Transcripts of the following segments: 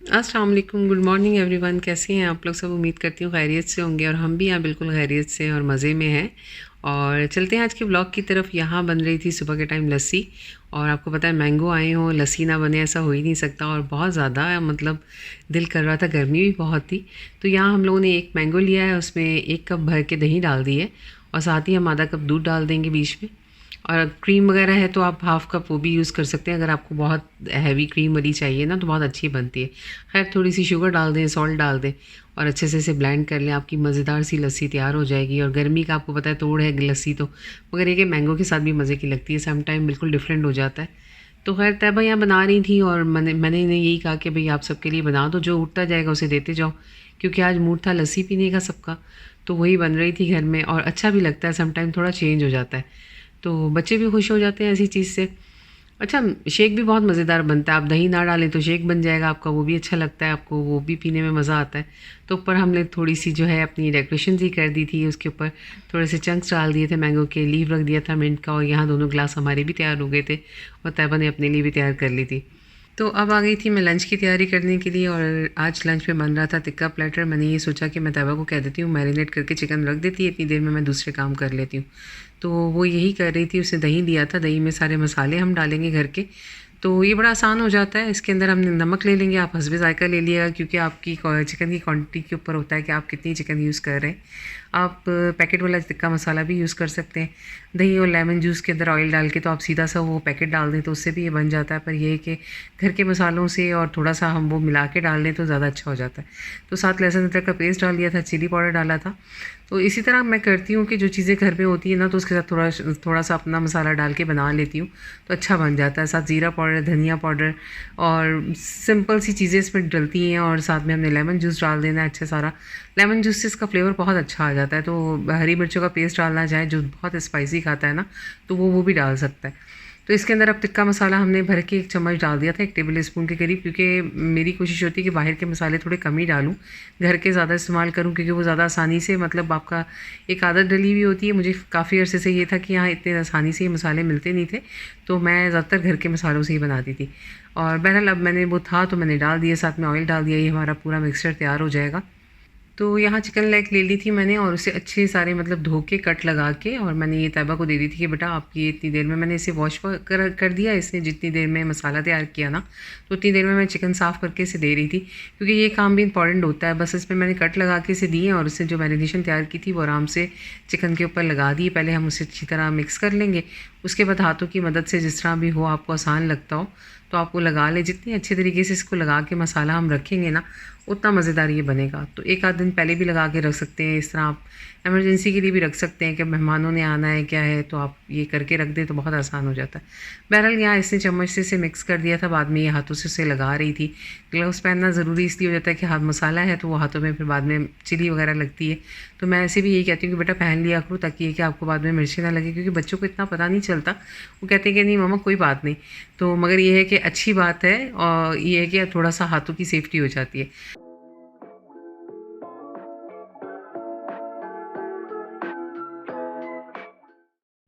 अस्सलाम वालेकुम, good morning everyone. कैसे हैं आप लोग सब? उम्मीद करती हूँ खैरियत से होंगे और हम भी यहाँ बिल्कुल खैरियत से और मज़े में हैं। और चलते हैं आज के ब्लॉग की तरफ। यहाँ बन रही थी सुबह के टाइम लस्सी, और आपको पता है मैंगो आए हों लस्सी ना बने ऐसा हो ही नहीं सकता। और बहुत ज़्यादा मतलब दिल कर रहा था, गर्मी भी बहुत थी। तो यहाँ हम लोगों ने एक मैंगो लिया है, उसमें 1 कप भर के दही डाल दी है, और साथ ही हम आधा कप दूध डाल देंगे बीच में। और क्रीम वगैरह है तो आप हाफ़ कप वो भी यूज़ कर सकते हैं, अगर आपको बहुत हैवी क्रीम वाली चाहिए ना तो बहुत अच्छी बनती है। खैर थोड़ी सी शुगर डाल दें, सॉल्ट डाल दें, और अच्छे से इसे ब्लेंड कर लें। आपकी मज़ेदार सी लस्सी तैयार हो जाएगी। और गर्मी का आपको पता है तोड़ है लस्सी तो, मगर ये कि मैंगो के साथ भी मज़े की लगती है। सम टाइम बिल्कुल डिफरेंट हो जाता है। तो खैर तैयबा यहाँ बना रही थी, और मैंने इन्हें यही कहा कि भाई आप सबके लिए बना दो, जो उठता जाएगा उसे देते जाओ, क्योंकि आज मूड था लस्सी पीने का सबका। तो वही बन रही थी घर में, और अच्छा भी लगता है, सम टाइम थोड़ा चेंज हो जाता है। तो बच्चे भी खुश हो जाते हैं ऐसी चीज़ से। अच्छा, शेक भी बहुत मज़ेदार बनता है। आप दही ना डालें तो शेक बन जाएगा आपका, वो भी अच्छा लगता है आपको, वो भी पीने में मज़ा आता है। तो ऊपर हमने थोड़ी सी जो है अपनी डेकोरेशन सी कर दी थी, उसके ऊपर थोड़े से चंक्स डाल दिए थे मैंगो के, लीव रख दिया था मिंट का, और यहाँ दोनों ग्लास हमारे भी तैयार हो गए थे, और तैयबा ने अपने लिए भी तैयार कर ली थी। तो अब आ गई थी मैं लंच की तैयारी करने के लिए, और आज लंच में बन रहा था टिक्का प्लेटर। मैंने ये सोचा कि मैं तैयबा को कह देती हूँ मैरिनेट करके चिकन रख देती है, इतनी देर में मैं दूसरे काम कर लेती हूँ। तो वो यही कर रही थी। उसने दही लिया था, दही में सारे मसाले हम डालेंगे घर के, तो ये बड़ा आसान हो जाता है। इसके अंदर हमने नमक ले लेंगे, आप हस्बे ज़ायका ले लिएगा, क्योंकि आपकी चिकन की क्वांटिटी के ऊपर होता है कि आप कितनी चिकन यूज़ कर रहे हैं। आप पैकेट वाला टिक्का मसाला भी यूज़ कर सकते हैं। दही और लेमन जूस के अंदर ऑयल डाल के तो आप सीधा सा वो पैकेट डाल दें तो उससे भी ये बन जाता है। पर ये है कि घर के मसालों से और थोड़ा सा हम वो मिला के डाल लें तो ज़्यादा अच्छा हो जाता है। तो साथ लहसुन अदरक का पेस्ट डाल दिया था, चिली पाउडर डाला था। तो इसी तरह मैं करती हूँ कि जो चीज़ें घर पे होती है ना तो उसके साथ थोड़ा थोड़ा सा अपना मसाला डाल के बना लेती हूँ, तो अच्छा बन जाता है। साथ ज़ीरा पाउडर, धनिया पाउडर और सिंपल सी चीज़ें इसमें डलती हैं, और साथ में हमने लेमन जूस डाल देना है अच्छा सारा। लेमन जूस से इसका फ्लेवर बहुत अच्छा आ जाता है। तो हरी मिर्चों का पेस्ट डालना चाहे जो बहुत स्पाइसी खाता है ना, तो वो भी डाल सकता है। तो इसके अंदर अब टिक्का मसाला हमने भर के 1 चम्मच डाल दिया था, 1 टेबल स्पून के करीब, क्योंकि मेरी कोशिश होती है कि बाहर के मसाले थोड़े कम ही डालूँ, घर के ज़्यादा इस्तेमाल करूँ, क्योंकि वो ज़्यादा आसानी से मतलब आपका एक आदत डली हुई होती है। मुझे काफ़ी अरसे से ये था कि यहाँ इतने आसानी से ये मसाले मिलते नहीं थे, तो मैं ज़्यादातर घर के मसालों से ही बनाती थी। और बहरहाल अब मैंने वो था तो मैंने डाल दिया, साथ में ऑयल डाल दिया, ये हमारा पूरा मिक्सचर तैयार हो जाएगा। तो यहाँ चिकन लेग ले ली थी मैंने, और उसे अच्छे सारे मतलब धो के कट लगा के, और मैंने ये तैयबा को दे दी थी कि बेटा आप ये इतनी देर में, मैंने इसे वॉश कर दिया। इसने जितनी देर में मसाला तैयार किया ना, तो उतनी देर में मैं चिकन साफ़ करके इसे दे रही थी, क्योंकि ये काम भी इंपॉर्टेंट होता है। बस इसमें मैंने कट लगा के इसे दिए, और उससे जो मैरिनेशन तैयार की थी वो आराम से चिकन के ऊपर लगा दी। पहले हम उसे अच्छी तरह मिक्स कर लेंगे, उसके बाद हाथों की मदद से जिस तरह भी हो आपको आसान लगता हो तो आपको लगा ले। जितनी अच्छे तरीके से इसको लगा के मसाला हम रखेंगे ना, उतना मज़ेदार ये बनेगा। तो 1 आध दिन पहले भी लगा के रख सकते हैं। इस तरह आप इमरजेंसी के लिए भी रख सकते हैं कि मेहमानों ने आना है क्या है, तो आप ये करके रख दें तो बहुत आसान हो जाता है। बहरहाल यहाँ इसने चम्मच से इसे मिक्स कर दिया था, बाद में ये हाथों से उसे लगा रही थी। ग्लव्स पहनना ज़रूरी इसलिए हो जाता है कि हाथ मसाला है तो वो हाथों में फिर बाद में चिली वगैरह लगती है। तो मैं ऐसे भी यही कहती हूँ कि बेटा पहन लिया करो, ताकि ये कि आपको बाद में मिर्ची ना लगे, क्योंकि बच्चों को इतना पता नहीं चलता। वो कहते हैं कि नहीं मम्मा कोई बात नहीं। तो मगर ये है कि अच्छी बात है, और ये है कि थोड़ा सा हाथों की सेफ्टी हो जाती है।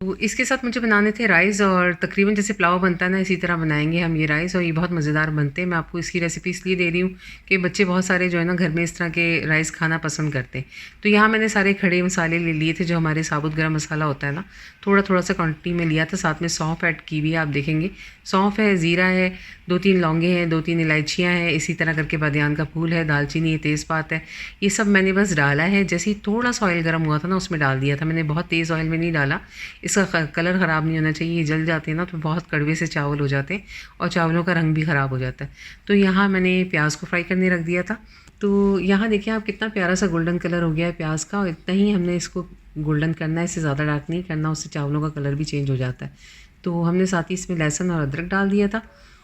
तो इसके साथ मुझे बनाने थे राइस, और तकरीबन जैसे पुलाव बनता है ना इसी तरह बनाएंगे हम ये राइस, और ये बहुत मज़ेदार बनते हैं। मैं आपको इसकी रेसिपी इसलिए दे रही हूँ कि बच्चे बहुत सारे जो है ना घर में इस तरह के राइस खाना पसंद करते हैं। तो यहाँ मैंने सारे खड़े मसाले ले लिए थे, जो हमारे साबुत गरम मसाला होता है ना, थोड़ा थोड़ा सा क्वान्टिटी में लिया था। साथ में सौंफ ऐड की भी है, आप देखेंगे सौंफ है, ज़ीरा है, 2-3 लौंगे हैं, 2-3 इलायचियाँ हैं, इसी तरह करके बादियान का फूल है, दालचीनी है, तेज़पात है। ये सब मैंने बस डाला है। जैसे ही थोड़ा सा ऑयल गर्म हुआ था ना उसमें डाल दिया था मैंने, बहुत तेज़ ऑयल में नहीं डाला। इसका कलर ख़राब नहीं होना चाहिए, ये जल जाते हैं ना तो बहुत कड़वे से चावल हो जाते हैं, और चावलों का रंग भी ख़राब हो जाता है। तो यहाँ मैंने प्याज को फ्राई करने रख दिया था। तो यहाँ देखिए आप कितना प्यारा सा गोल्डन कलर हो गया है प्याज का, और इतना ही हमने इसको गोल्डन करना है, इससे ज़्यादा डार्क नहीं करना, उससे चावलों का कलर भी चेंज हो जाता है। तो हमने साथ ही इसमें लहसुन और अदरक डाल दिया था,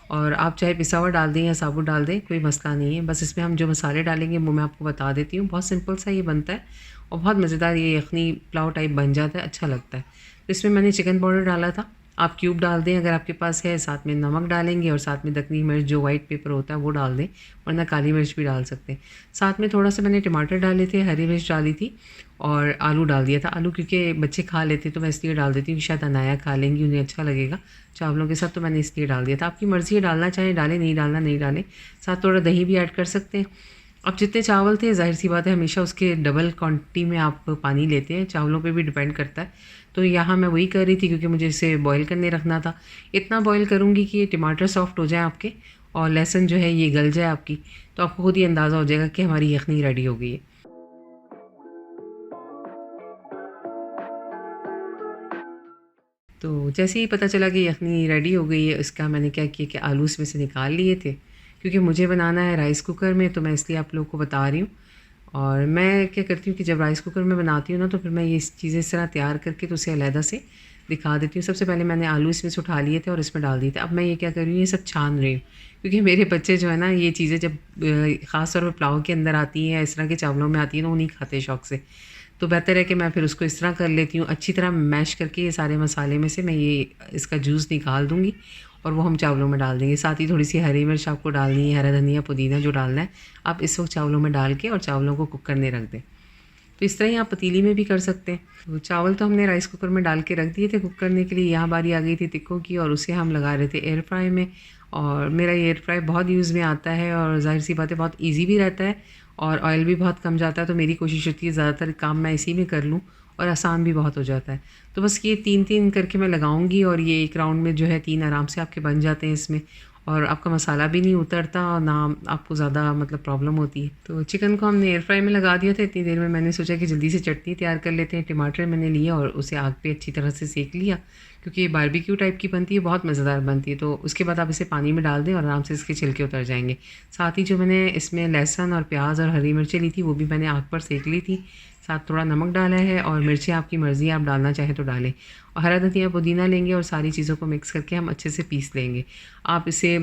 और आप चाहे पिसा हुआ डाल दें या साबुत डाल दें, कोई मसला नहीं है। बस इसमें हम जो मसाले डालेंगे वो मैं आपको बता देती हूँ। बहुत सिंपल सा ये बनता है, और बहुत मज़ेदार ये यखनी पुलाव टाइप बन जाता है, अच्छा लगता है। तो इसमें मैंने चिकन पाउडर डाला था, आप क्यूब डाल दें अगर आपके पास है, साथ में नमक डालेंगे और साथ में दक्कनी मिर्च जो वाइट पेपर होता है वो डाल दें, वरना काली मिर्च भी डाल सकते हैं। साथ में थोड़ा सा मैंने टमाटर डाले थे, हरी मिर्च डाली थी और आलू डाल दिया था। आलू क्योंकि बच्चे खा लेते तो मैं इसलिए डाल देती हूँ कि शायद अनाया खा लेंगी, उन्हें अच्छा लगेगा चावलों के साथ, तो मैंने इसलिए डाल दिया था। आपकी मर्ज़ी है, डालना चाहें डालें, नहीं डालना नहीं डालें। साथ थोड़ा दही भी ऐड कर सकते हैं। अब जितने चावल थे ज़ाहिर सी बात है हमेशा उसके डबल क्वांटिटी में आप पानी लेते हैं, चावलों पे भी डिपेंड करता है। तो यहाँ मैं वही कर रही थी क्योंकि मुझे इसे बॉईल करने रखना था। इतना बॉईल करूँगी कि ये टमाटर सॉफ्ट हो जाए आपके और लहसुन जो है ये गल जाए आपकी, तो आपको खुद ही अंदाज़ा हो जाएगा कि हमारी यखनी रेडी हो गई है। तो जैसे ही पता चला कि यखनी रेडी हो गई है, इसका मैंने क्या किया कि आलू इसमें से निकाल लिए थे। क्योंकि मुझे बनाना है राइस कुकर में, तो मैं इसलिए आप लोगों को बता रही हूँ। और मैं क्या करती हूँ कि जब राइस कुकर में बनाती हूँ ना, तो फिर मैं ये चीज़ें इस तरह तैयार करके तो उसे अलहदा से दिखा देती हूँ। सबसे पहले मैंने आलू इसमें से उठा लिए थे और इसमें डाल दिए थे। अब मैं ये क्या कर रही हूँ, ये सब छान रही हूँ, क्योंकि मेरे बच्चे जो है ना, ये चीज़ें जब ख़ास तौर पर पुलाव के अंदर आती हैं या इस तरह के चावलों में आती हैं ना, वो नहीं खाते शौक़ से। तो बेहतर है कि मैं फिर उसको इस तरह कर लेती हूँ, अच्छी तरह मैश करके ये सारे मसाले में से मैं ये इसका जूस निकाल दूँगी और वो हम चावलों में डाल देंगे। साथ ही थोड़ी-सी हरी मिर्च आपको डालनी है, हरा धनिया, पुदीना जो डालना है, आप इस वक्त चावलों में डाल के और चावलों को कुक करने रख दें। तो इस तरह ही आप पतीली में भी कर सकते हैं। तो चावल तो हमने राइस कुकर में डाल के रख दिए थे कुक करने के लिए। यहाँ बारी आ गई थी टिक्कों की और उसे हम लगा रहे थे एयर फ्राई में। और मेरा ये एयर फ्राई बहुत यूज़ में आता है और ज़ाहिर सी बात है बहुत ईज़ी भी रहता है और ऑयल भी बहुत कम जाता है। तो मेरी कोशिश होती है ज़्यादातर काम मैं इसी में कर लूँ और आसान भी बहुत हो जाता है। तो बस ये 3-3 करके मैं लगाऊंगी और ये एक राउंड में जो है 3 आराम से आपके बन जाते हैं इसमें, और आपका मसाला भी नहीं उतरता और ना आपको ज़्यादा मतलब प्रॉब्लम होती है। तो चिकन को हमने एयर फ्राई में लगा दिया था। इतनी देर में मैंने सोचा कि जल्दी से चटनी तैयार कर लेते हैं। टमाटर मैंने लिया और उसे आग पे अच्छी तरह से सेक लिया, क्योंकि ये बारबेक्यू टाइप की बनती है, बहुत मज़ेदार बनती है। तो उसके बाद आप इसे पानी में डाल दें और आराम से इसके छिलके उतर जाएंगे। साथ ही जो मैंने इसमें लहसुन और प्याज और हरी मिर्चें ली थी वो भी मैंने आग पर सेक ली थी। साथ थोड़ा नमक डाला है और मिर्चें आपकी मर्ज़ी, आप डालना चाहें तो डालें। और हरा धनिया पुदीना लेंगे और सारी चीज़ों को मिक्स करके हम अच्छे से पीस लेंगे। आप इसे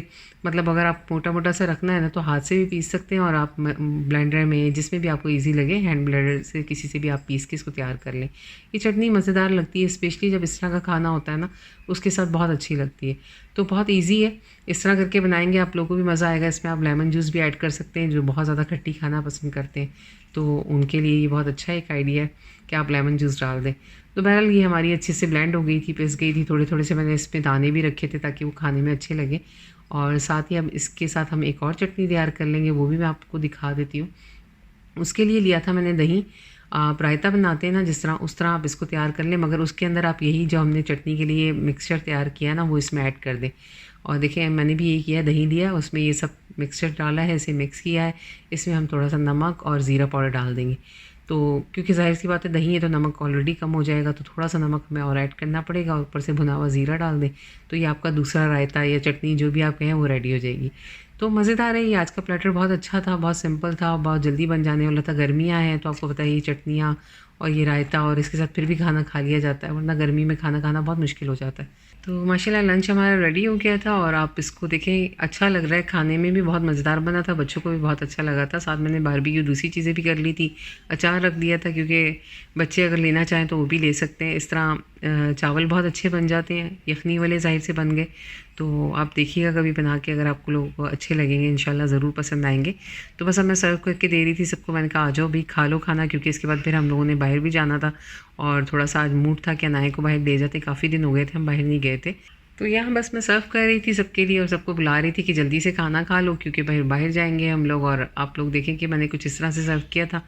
मतलब अगर आप मोटा-मोटा सा रखना है ना, तो हाथ से भी पीस सकते हैं और आप ब्लेंडर में जिसमें भी आपको ईज़ी लगे, हैंड ब्लेंडर से किसी से भी आप पीस के इसको तैयार कर लें। ये चटनी मज़ेदार लगती है, स्पेशली जब इस तरह का खाना होता है ना, उसके साथ बहुत अच्छी लगती है। तो बहुत ईज़ी है, इस तरह करके बनाएंगे आप लोगों को भी मज़ा आएगा। इसमें आप लेमन जूस भी ऐड कर सकते हैं, जो बहुत ज़्यादा खट्टी खाना पसंद करते हैं, तो उनके लिए ये बहुत अच्छा एक आइडिया है कि आप लेमन जूस डाल दें। तो बहरहाल ये हमारी अच्छे से ब्लेंड हो गई थी, पिस गई थी। थोड़े-थोड़े से मैंने इसमें दाने भी रखे थे ताकि वो खाने में अच्छे लगें। और साथ ही अब इसके साथ हम एक और चटनी तैयार कर लेंगे, वो भी मैं आपको दिखा देती हूँ। उसके लिए लिया था मैंने दही। आप रायता बनाते हैं ना जिस तरह, उस तरह आप इसको तैयार कर लें, मगर उसके अंदर आप यही जो हमने चटनी के लिए मिक्सचर तैयार किया ना, वो इसमें ऐड कर दें। और देखिए मैंने भी यही किया, दही लिया, उसमें ये सब मिक्सचर डाला है, इसे मिक्स किया है। इसमें हम थोड़ा सा नमक और ज़ीरा पाउडर डाल देंगे। तो क्योंकि ज़ाहिर सी बात है दही है तो नमक ऑलरेडी कम हो जाएगा, तो थोड़ा सा नमक हमें और ऐड करना पड़ेगा। और ऊपर से भुना हुआ ज़ीरा डाल दें, तो ये आपका दूसरा रायता या चटनी जो भी आप कहें वो रेडी हो जाएगी। तो मज़ेदार है ये। आज का प्लेटर बहुत अच्छा था, बहुत सिंपल था, बहुत जल्दी बन जाने वाला था। गर्मियाँ हैं तो आपको पता है ये चटनियाँ और ये रायता और इसके साथ फिर भी खाना खा लिया जाता है, वरना गर्मी में खाना खाना बहुत मुश्किल हो जाता है। तो माशाल्लाह लंच हमारा रेडी हो गया था और आप इसको देखें, अच्छा लग रहा है, खाने में भी बहुत मज़ेदार बना था, बच्चों को भी बहुत अच्छा लगा था। साथ मैंने बारबेक्यू दूसरी चीज़ें भी कर ली थी, अचार रख दिया था, क्योंकि बच्चे अगर लेना चाहें तो वो भी ले सकते हैं। इस तरह चावल बहुत अच्छे बन जाते हैं, यखनी वाले ज़ाहिर से बन गए। तो आप देखिएगा कभी बना के, अगर आपको लोगों को अच्छे लगेंगे इंशाल्लाह ज़रूर पसंद आएंगे। तो बस अब मैं सर्व करके दे रही थी सबको, मैंने कहा आ जाओ भी खा लो खाना, क्योंकि इसके बाद फिर हम लोगों ने बाहर भी जाना था और थोड़ा सा आज मूड था कि अनाया को बाहर ले जाते, काफ़ी दिन हो गए थे हम बाहर नहीं गए थे। तो यहाँ बस मैं सर्व कर रही थी सबके लिए और सबको बुला रही थी कि जल्दी से खाना खा लो, क्योंकि बाहर बाहर जाएंगे हम लोग। और आप लोग देखें कि मैंने कुछ इस तरह से सर्व किया था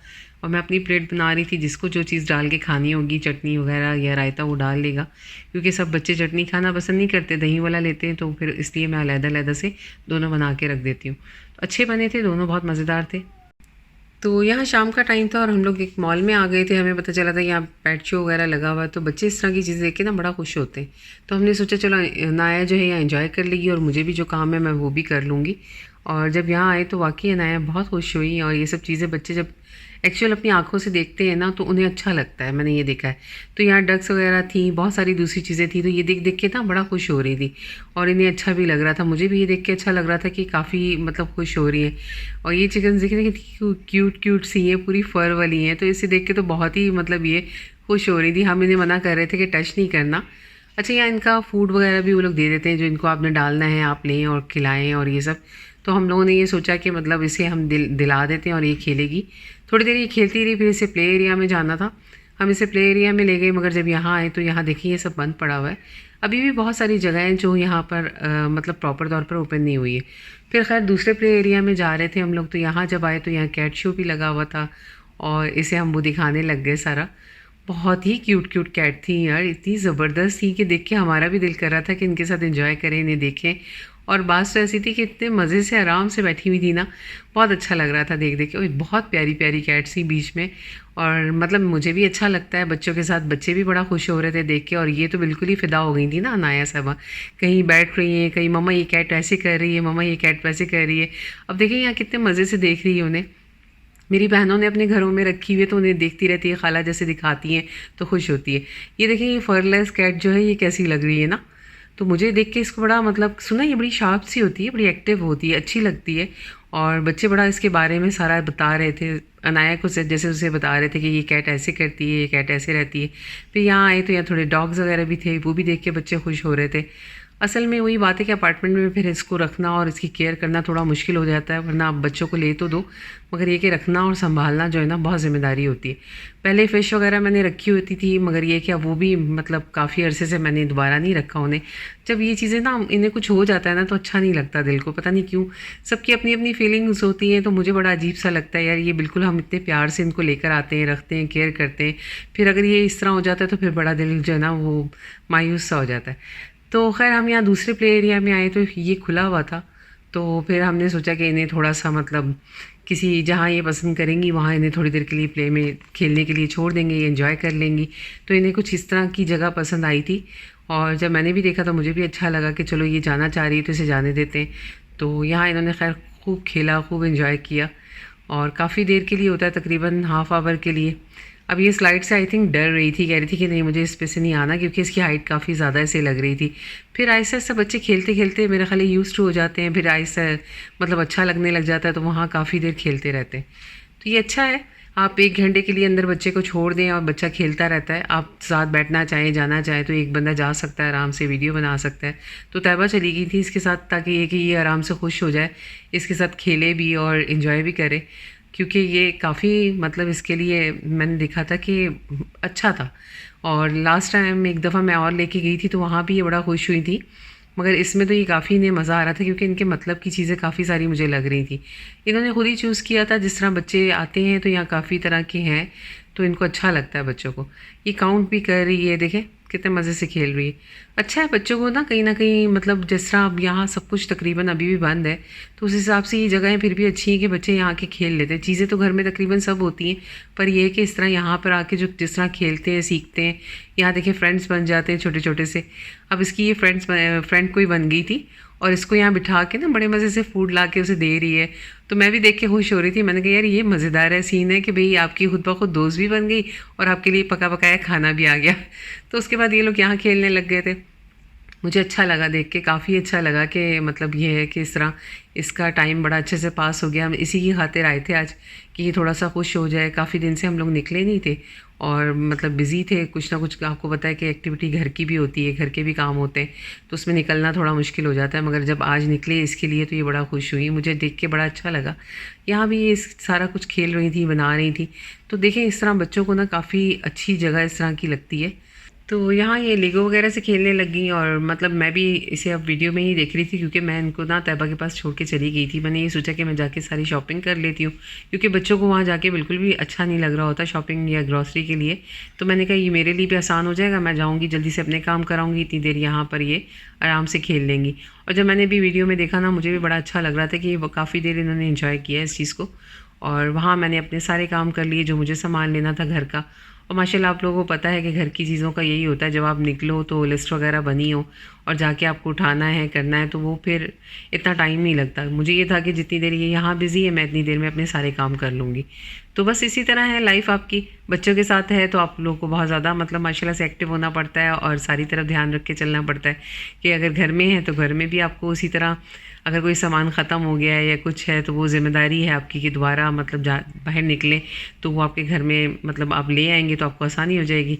और मैं अपनी प्लेट बना रही थी, जिसको जो चीज़ डाल के खानी होगी, चटनी वगैरह या रायता, वो डाल लेगा। क्योंकि सब बच्चे चटनी खाना पसंद नहीं करते, दही वाला लेते हैं, तो फिर इसलिए मैं अलग-अलग से दोनों बना के रख देती हूँ। तो अच्छे बने थे दोनों, बहुत मज़ेदार थे। तो यहाँ शाम का टाइम था और हम लोग एक मॉल में आ गए थे। हमें पता चला था यहाँ पेट शो वगैरह लगा हुआ है, तो बच्चे इस तरह की चीज़ें देख के ना बड़ा खुश होते हैं। तो हमने सोचा चलो अनाया जो है यहाँ एंजॉय कर लेगी और मुझे भी जो काम है मैं वो भी कर लूँगी। और जब यहाँ आए तो वाकई अनाया बहुत खुश हुई। और ये सब चीज़ें बच्चे जब एक्चुअल अपनी आँखों से देखते हैं ना, तो उन्हें अच्छा लगता है, मैंने ये देखा है। तो यहाँ डक्स वगैरह थी, बहुत सारी दूसरी चीज़ें थी, तो ये देख देख के ना बड़ा खुश हो रही थी और इन्हें अच्छा भी लग रहा था। मुझे भी ये देख के अच्छा लग रहा था कि काफ़ी मतलब खुश हो रही हैं। और ये चिकन देखने की क्यूट क्यूट सी हैं, पूरी फर वाली हैं, तो इसे देख के तो बहुत ही मतलब ये खुश हो रही थी। हम इन्हें मना कर रहे थे कि टच नहीं करना, अच्छा, यहाँ इनका फूड वगैरह भी वो लोग दे देते हैं, जो इनको आपने डालना है आप लें और खिलाएं और ये सब। तो हम लोगों ने ये सोचा कि मतलब इसे हम दिला देते हैं और ये खेलेगी। थोड़ी देर ये खेलती रही, फिर इसे प्ले एरिया में जाना था। हम इसे प्ले एरिया में ले गए, मगर जब यहाँ आए तो यहाँ देखिए ये सब बंद पड़ा हुआ है। अभी भी बहुत सारी जगह हैं जो यहाँ पर मतलब प्रॉपर तौर पर ओपन नहीं हुई है। फिर खैर दूसरे प्ले एरिया में जा रहे थे हम लोग, तो यहाँ जब आए तो यहाँ कैट शो भी लगा हुआ था और इसे हम वो दिखाने लग गए सारा। बहुत ही क्यूट क्यूट कैट थी यार, इतनी ज़बरदस्त थी कि देख के हमारा भी दिल कर रहा था कि इनके साथ एंजॉय करें, इन्हें देखें। और बात तो ऐसी थी कि इतने मज़े से आराम से बैठी हुई थी ना, बहुत अच्छा लग रहा था देख देख के। और बहुत प्यारी प्यारी कैट्स थी बीच में। और मतलब मुझे भी अच्छा लगता है बच्चों के साथ, बच्चे भी बड़ा खुश हो रहे थे देख के। और ये तो बिल्कुल ही फ़िदा हो गई थी ना अनाया साहबा, कहीं बैठ रही हैं, कहीं मम्मा ये कैट ऐसे कर रही है, मम्मा ये कैट वैसे कर रही है। अब देखिए यहाँ कितने मज़े से देख रही है उन्हें। मेरी बहनों ने अपने घरों में रखी हुई है तो उन्हें देखती रहती है, खाला जैसे दिखाती हैं तो खुश होती है। ये देखिए ये फरलेस कैट जो है ये कैसी लग रही है ना। तो मुझे देख के इसको बड़ा मतलब सुना, ये बड़ी शार्प सी होती है, बड़ी एक्टिव होती है, अच्छी लगती है। और बच्चे बड़ा इसके बारे में सारा बता रहे थे, अनाया को जैसे उसे बता रहे थे कि ये कैट ऐसे करती है, ये कैट ऐसे रहती है। फिर यहाँ आए तो यहाँ थोड़े डॉग्स वगैरह भी थे, वो भी देख के बच्चे खुश हो रहे थे। असल में वही बात है कि अपार्टमेंट में फिर इसको रखना और इसकी केयर करना थोड़ा मुश्किल हो जाता है, वरना आप बच्चों को ले तो दो, मगर ये कि रखना और संभालना जो है ना बहुत ज़िम्मेदारी होती है। पहले फ़िश वगैरह मैंने रखी होती थी, मगर ये क्या वो भी मतलब काफ़ी अरसे से मैंने दोबारा नहीं रखा उन्हें। जब ये चीज़ें ना इन्हें कुछ हो जाता है ना तो अच्छा नहीं लगता दिल को, पता नहीं क्यों। सबकी अपनी अपनी फीलिंग्स होती हैं, तो मुझे बड़ा अजीब सा लगता है यार, ये बिल्कुल हम इतने प्यार से इनको लेकर आते हैं, रखते हैं, केयर करते हैं, फिर अगर ये इस तरह हो जाता है तो फिर बड़ा दिल जो है ना वो मायूस सा हो जाता है। तो खैर हम यहाँ दूसरे प्ले एरिया में आए तो ये खुला हुआ था। तो फिर हमने सोचा कि इन्हें थोड़ा सा मतलब किसी जहाँ ये पसंद करेंगी वहाँ इन्हें थोड़ी देर के लिए प्ले में खेलने के लिए छोड़ देंगे, ये एंजॉय कर लेंगी। तो इन्हें कुछ इस तरह की जगह पसंद आई थी। और जब मैंने भी देखा तो मुझे भी अच्छा लगा कि चलो ये जाना चाह रही है तो इसे जाने देते हैं। तो यहाँ इन्होंने खैर खूब खेला, खूब इन्जॉय किया। और काफ़ी देर के लिए होता है, तकरीबन हाफ़ आवर के लिए। अब ये स्लाइड से आई थिंक डर रही थी, कह रही थी कि नहीं मुझे इस पे से नहीं आना, क्योंकि इसकी हाइट काफ़ी ज़्यादा ऐसे लग रही थी। फिर आहिस्ता आहिस्ता बच्चे खेलते खेलते मेरा ख्याल यूज़ टू हो जाते हैं, फिर आहिस्ता मतलब अच्छा लगने लग जाता है, तो वहाँ काफ़ी देर खेलते रहते हैं। तो ये अच्छा है, आप 1 घंटे के लिए अंदर बच्चे को छोड़ दें और बच्चा खेलता रहता है। आप साथ बैठना चाहें, जाना चाहें तो एक बंदा जा सकता है, आराम से वीडियो बना सकता है। तो तैयबा चली गई थी इसके साथ, ताकि ये कि ये आराम से खुश हो जाए, इसके साथ खेले भी और इन्जॉय भी करे, क्योंकि ये काफ़ी मतलब इसके लिए मैंने देखा था कि अच्छा था। और लास्ट टाइम एक दफ़ा मैं और लेके गई थी तो वहाँ भी ये बड़ा खुश हुई थी, मगर इसमें तो ये काफ़ी इन्हें मज़ा आ रहा था, क्योंकि इनके मतलब की चीज़ें काफ़ी सारी मुझे लग रही थी। इन्होंने खुद ही चूज़ किया था, जिस तरह बच्चे आते हैं तो यहाँ काफ़ी तरह के हैं, तो इनको अच्छा लगता है बच्चों को। ये काउंट भी कर रही है, देखें कितने मज़े से खेल रही है। अच्छा है बच्चों को ना कहीं ना कहीं मतलब जिस तरह अब यहाँ सब कुछ तकरीबन अभी भी बंद है, तो उस हिसाब से ये जगहें फिर भी अच्छी हैं कि बच्चे यहाँ के खेल लेते हैं। चीज़ें तो घर में तकरीबन सब होती हैं, पर यह है कि इस तरह यहाँ पर आके जो जिस तरह खेलते हैं, सीखते हैं, यहाँ देखिए फ्रेंड्स बन जाते हैं छोटे छोटे से। अब इसकी ये फ्रेंड कोई बन गई थी और इसको यहाँ बिठा के ना बड़े मज़े से फूड ला के उसे दे रही है। तो मैं भी देख के खुश हो रही थी, मैंने कहा यार ये मज़ेदार है सीन है कि भाई आपकी खुद ब खुद दोस्त भी बन गई और आपके लिए पका पकाया खाना भी आ गया। तो उसके बाद ये लोग यहाँ खेलने लग गए थे। मुझे अच्छा लगा देख के, काफ़ी अच्छा लगा कि मतलब ये है कि इस तरह इसका टाइम बड़ा अच्छे से पास हो गया। हम इसी की खातिर आए थे आज कि ये थोड़ा सा खुश हो जाए। काफ़ी दिन से हम लोग निकले नहीं थे और मतलब बिज़ी थे, कुछ ना कुछ आपको पता है कि एक्टिविटी घर की भी होती है, घर के भी काम होते हैं, तो उसमें निकलना थोड़ा मुश्किल हो जाता है। मगर जब आज निकले इसके लिए तो ये बड़ा खुश हुई, मुझे देख के बड़ा अच्छा लगा। यहाँ भी ये सारा कुछ खेल रही थी, बना रही थी। तो देखें इस तरह बच्चों को ना काफ़ी अच्छी जगह इस तरह की लगती है। तो यहाँ ये लेगो वगैरह से खेलने लग गई और मतलब मैं भी इसे अब वीडियो में ही देख रही थी, क्योंकि मैं इनको ना तैयबा के पास छोड़ के चली गई थी। मैंने ये सोचा कि मैं जाके सारी शॉपिंग कर लेती हूँ, क्योंकि बच्चों को वहाँ जाके बिल्कुल भी अच्छा नहीं लग रहा होता शॉपिंग या ग्रॉसरी के लिए। तो मैंने कहा ये मेरे लिए भी आसान हो जाएगा, मैं जाऊँगी जल्दी से अपने काम कराऊँगी, इतनी देर यहाँ पर ये आराम से खेल लेंगी। और जब मैंने भी वीडियो में देखा ना, मुझे भी बड़ा अच्छा लग रहा था कि काफ़ी देर इन्होंने इन्जॉय किया इस चीज़ को। और वहाँ मैंने अपने सारे काम कर लिए जो मुझे सामान लेना था घर का। और माशाल्लाह आप लोगों को पता है कि घर की चीज़ों का यही होता है, जब आप निकलो तो लिस्ट वगैरह बनी हो और जाके आपको उठाना है, करना है, तो वो फिर इतना टाइम नहीं लगता। मुझे ये था कि जितनी देर ये यहाँ बिज़ी है मैं इतनी देर में अपने सारे काम कर लूँगी। तो बस इसी तरह है लाइफ आपकी, बच्चों के साथ है तो आप लोगों को बहुत ज़्यादा मतलब माशाल्लाह से एक्टिव होना पड़ता है और सारी तरफ ध्यान रख के चलना पड़ता है कि अगर घर में है तो घर में भी आपको उसी तरह, अगर कोई सामान ख़त्म हो गया है या कुछ है तो वो ज़िम्मेदारी है आपकी कि दोबारा मतलब बाहर निकलें तो वो आपके घर में मतलब आप ले आएंगे तो आपको आसानी हो जाएगी।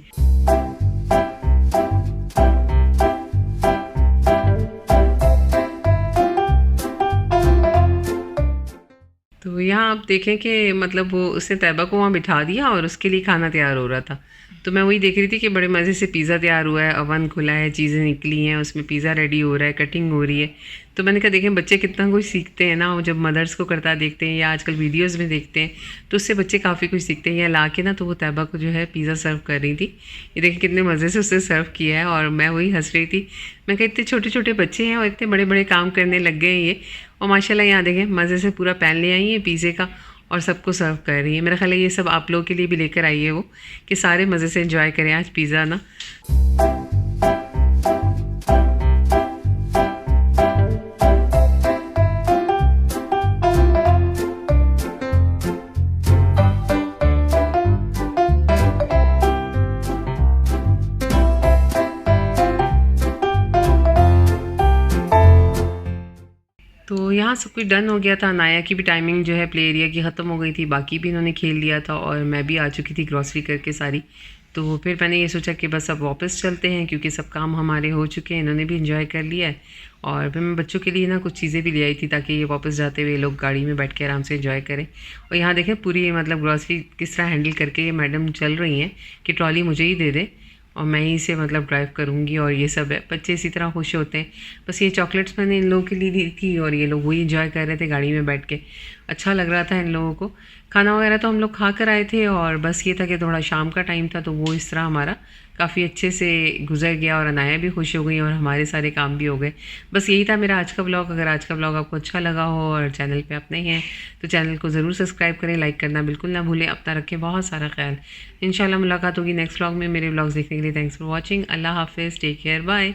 तो यहाँ आप देखें कि मतलब वो उसने तैयबा को वहाँ बिठा दिया और उसके लिए खाना तैयार हो रहा था। तो मैं वही देख रही थी कि बड़े मज़े से पिज़्ज़ा तैयार हुआ है, अवन खुला है, चीज़ें निकली हैं, उसमें पिज़्ज़ा रेडी हो रहा है, कटिंग हो रही है। तो मैंने कहा देखें बच्चे कितना कुछ सीखते हैं ना, वो जब मदर्स को करता देखते हैं या आजकल वीडियोस में देखते हैं तो उससे बच्चे काफ़ी कुछ सीखते हैं। या ला के ना तो वो तैयबा को जो है पिज़्ज़ा सर्व कर रही थी। ये देखें कितने मज़े से उससे सर्व किया है और मैं वही हंस रही थी। मैं कहा इतने छोटे छोटे बच्चे हैं और इतने बड़े बड़े काम करने लग गए हैं ये। और माशाल्लाह यहाँ देखें मज़े से पूरा पैन ले आई है पिज़्ज़े का और सबको सर्व कर रही है। मेरा ख्याल है ये सब आप लोगों के लिए भी लेकर आई है वो, कि सारे मज़े से एंजॉय करें आज पिज़्ज़ा ना। तो यहाँ सब कुछ डन हो गया था। नाया की भी टाइमिंग जो है प्ले एरिया की ख़त्म हो गई थी, बाकी भी इन्होंने खेल लिया था और मैं भी आ चुकी थी ग्रॉसरी करके सारी। तो फिर मैंने ये सोचा कि बस अब वापस चलते हैं क्योंकि सब काम हमारे हो चुके हैं, इन्होंने भी इंजॉय कर लिया है। और फिर मैं बच्चों के लिए ना कुछ चीज़ें भी ले आई थी ताकि ये वापस जाते हुए लोग गाड़ी में बैठ के आराम से इंजॉय करें। और यहाँ देखें पूरी मतलब ग्रॉसरी किस तरह हैंडल करके ये मैडम चल रही हैं कि ट्रॉली मुझे ही दे दे और मैं ही से मतलब ड्राइव करूँगी और ये सब है। बच्चे इसी तरह खुश होते हैं। बस ये चॉकलेट्स मैंने इन लोगों के लिए दी थी और ये लोग वही इंजॉय कर रहे थे गाड़ी में बैठ के। अच्छा लग रहा था इन लोगों को। खाना वगैरह तो हम लोग खा कर आए थे और बस ये था कि थोड़ा शाम का टाइम था तो वो इस तरह हमारा काफ़ी अच्छे से गुजर गया और अनाया भी खुश हो गई और हमारे सारे काम भी हो गए। बस यही था मेरा आज का ब्लॉग। अगर आज का ब्लॉग आपको अच्छा लगा हो और चैनल पे आप नए हैं तो चैनल को ज़रूर सब्सक्राइब करें, लाइक करना बिल्कुल ना भूलें। अपना रखें बहुत सारा ख्याल। इंशाल्लाह मुलाकात होगी नेक्स्ट ब्लॉग में। मेरे ब्लॉग्स देखने के लिए थैंक्स फॉर वॉचिंग। अल्लाह हाफिज़, टेक केयर, बाय।